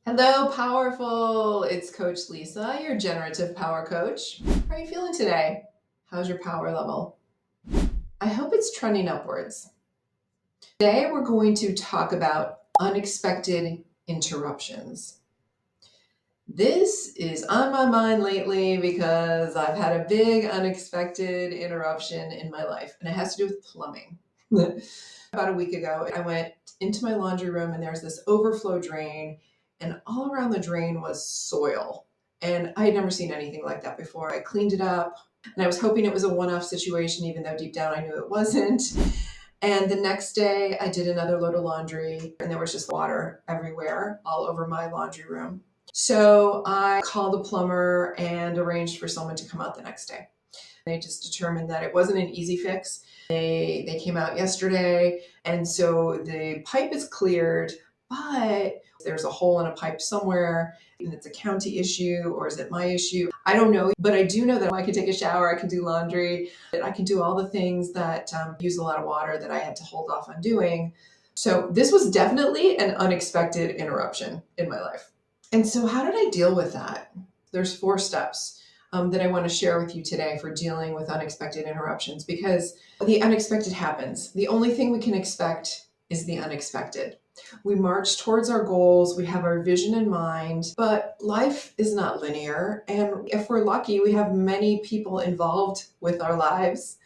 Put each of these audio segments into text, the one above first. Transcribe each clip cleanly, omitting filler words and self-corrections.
Hello, powerful. It's Coach Lisa, your generative power coach. How are you feeling today? How's your power level? I hope it's trending upwards. Today, we're going to talk about unexpected interruptions. This is on my mind lately because I've had a big unexpected interruption in my life, and it has to do with plumbing. About a week ago, I went into my laundry room and there's this overflow drain, and all around the drain was soil. And I had never seen anything like that before. I cleaned it up and I was hoping it was a one off situation, even though deep down I knew it wasn't. And the next day, I did another load of laundry and there was just water everywhere, all over my laundry room. So I called a plumber and arranged for someone to come out the next day. They just determined that it wasn't an easy fix. They came out yesterday, and so the pipe is cleared, but there's a hole in a pipe somewhere, and it's a county issue, or is it my issue? I don't know, but I do know that I can take a shower, I can do laundry, I can do all the things that use a lot of water that I had to hold off on doing. So this was definitely an unexpected interruption in my life. And so how did I deal with that? There's 4 steps that I want to share with you today for dealing with unexpected interruptions, because the unexpected happens. The only thing we can expect is the unexpected. We march towards our goals, we have our vision in mind, but life is not linear. And if we're lucky, we have many people involved with our lives,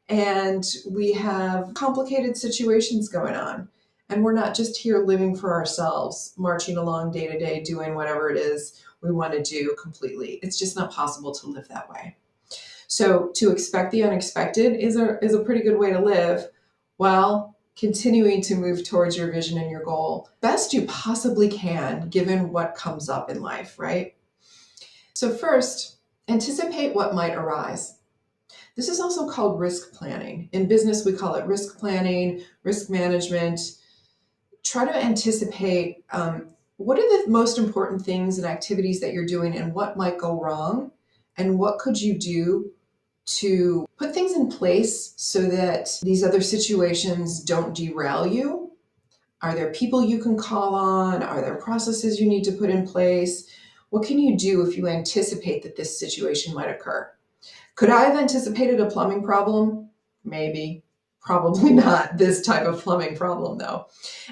and we have complicated situations going on. And we're not just here living for ourselves, marching along day to day, doing whatever it is we want to do completely. It's just not possible to live that way. So to expect the unexpected is a pretty good way to live while continuing to move towards your vision and your goal best you possibly can, given what comes up in life, right? So first, anticipate what might arise. This is also called risk planning. In business, we call it risk planning, risk management. Try to anticipate what are the most important things and activities that you're doing and what might go wrong, and what could you do to put things in place so that these other situations don't derail you. Are there people you can call on? Are there processes you need to put in place? What can you do if you anticipate that this situation might occur? Could I have anticipated a plumbing problem? Maybe. Probably not this type of plumbing problem, though.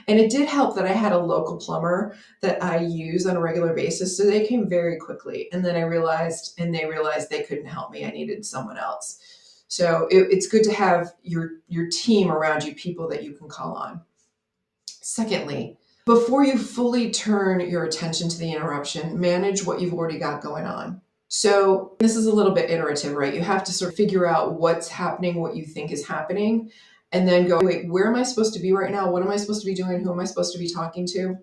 And it did help that I had a local plumber that I use on a regular basis, so they came very quickly. And then they realized they couldn't help me. I needed someone else. So it's good to have your team around you, people that you can call on. Secondly, before you fully turn your attention to the interruption, manage what you've already got going on. So this is a little bit iterative, right? You have to sort of figure out what's happening, what you think is happening, and then go, wait, where am I supposed to be right now? What am I supposed to be doing? Who am I supposed to be talking to?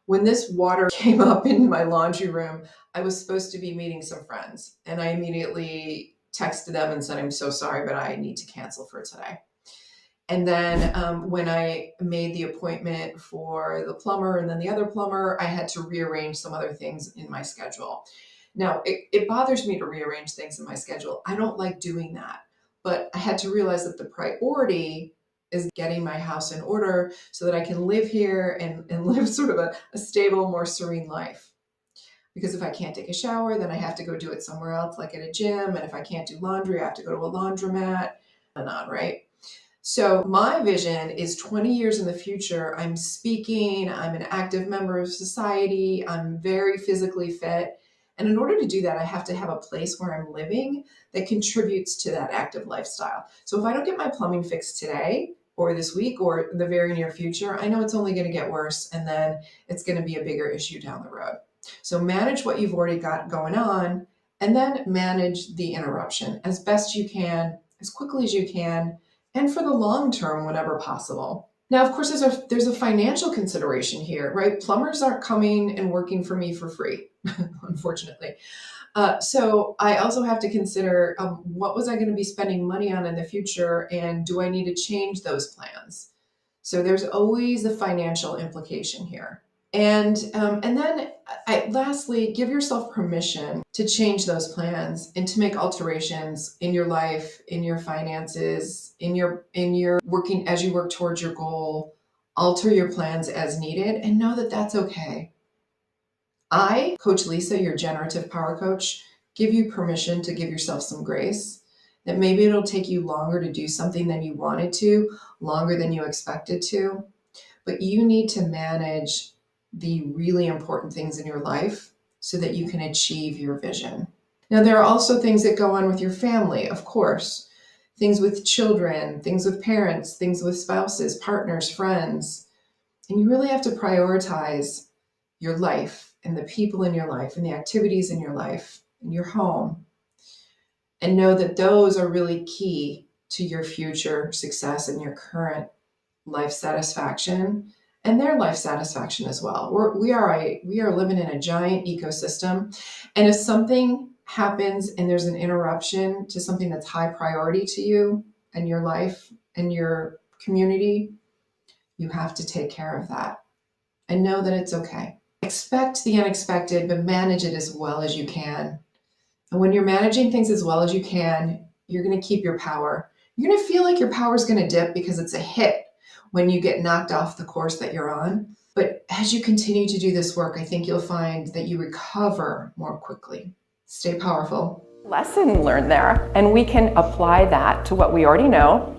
When this water came up in my laundry room, I was supposed to be meeting some friends, and I immediately texted them and said, I'm so sorry, but I need to cancel for today. And then when I made the appointment for the plumber and then the other plumber, I had to rearrange some other things in my schedule. Now, it bothers me to rearrange things in my schedule. I don't like doing that. But I had to realize that the priority is getting my house in order so that I can live here and live sort of a stable, more serene life. Because if I can't take a shower, then I have to go do it somewhere else, like at a gym. And if I can't do laundry, I have to go to a laundromat and on, right? So my vision is 20 years in the future. I'm speaking, I'm an active member of society, I'm very physically fit. And in order to do that, I have to have a place where I'm living that contributes to that active lifestyle. So if I don't get my plumbing fixed today or this week or the very near future, I know it's only going to get worse, and then it's going to be a bigger issue down the road. So manage what you've already got going on, and then manage the interruption as best you can, as quickly as you can, and for the long term whenever possible. Now, of course, there's a financial consideration here, right? Plumbers aren't coming and working for me for free, unfortunately. So I also have to consider what was I going to be spending money on in the future, and do I need to change those plans? So there's always a financial implication here. And then lastly, give yourself permission to change those plans and to make alterations in your life, in your finances, in your working as you work towards your goal. Alter your plans as needed, and know that that's okay. I, Coach Lisa, your generative power coach, give you permission to give yourself some grace, that maybe it'll take you longer to do something than you wanted to, longer than you expected to, but you need to manage the really important things in your life so that you can achieve your vision. Now, there are also things that go on with your family, of course, things with children, things with parents, things with spouses, partners, friends, and you really have to prioritize your life and the people in your life and the activities in your life and your home, and know that those are really key to your future success and your current life satisfaction and their life satisfaction as well. We are living in a giant ecosystem, and if something happens and there's an interruption to something that's high priority to you and your life and your community, you have to take care of that and know that it's okay. Expect the unexpected, but manage it as well as you can. And when you're managing things as well as you can, you're going to keep your power. You're going to feel like your power is going to dip because it's a hit when you get knocked off the course that you're on. But as you continue to do this work, I think you'll find that you recover more quickly. Stay powerful. Lesson learned there, and we can apply that to what we already know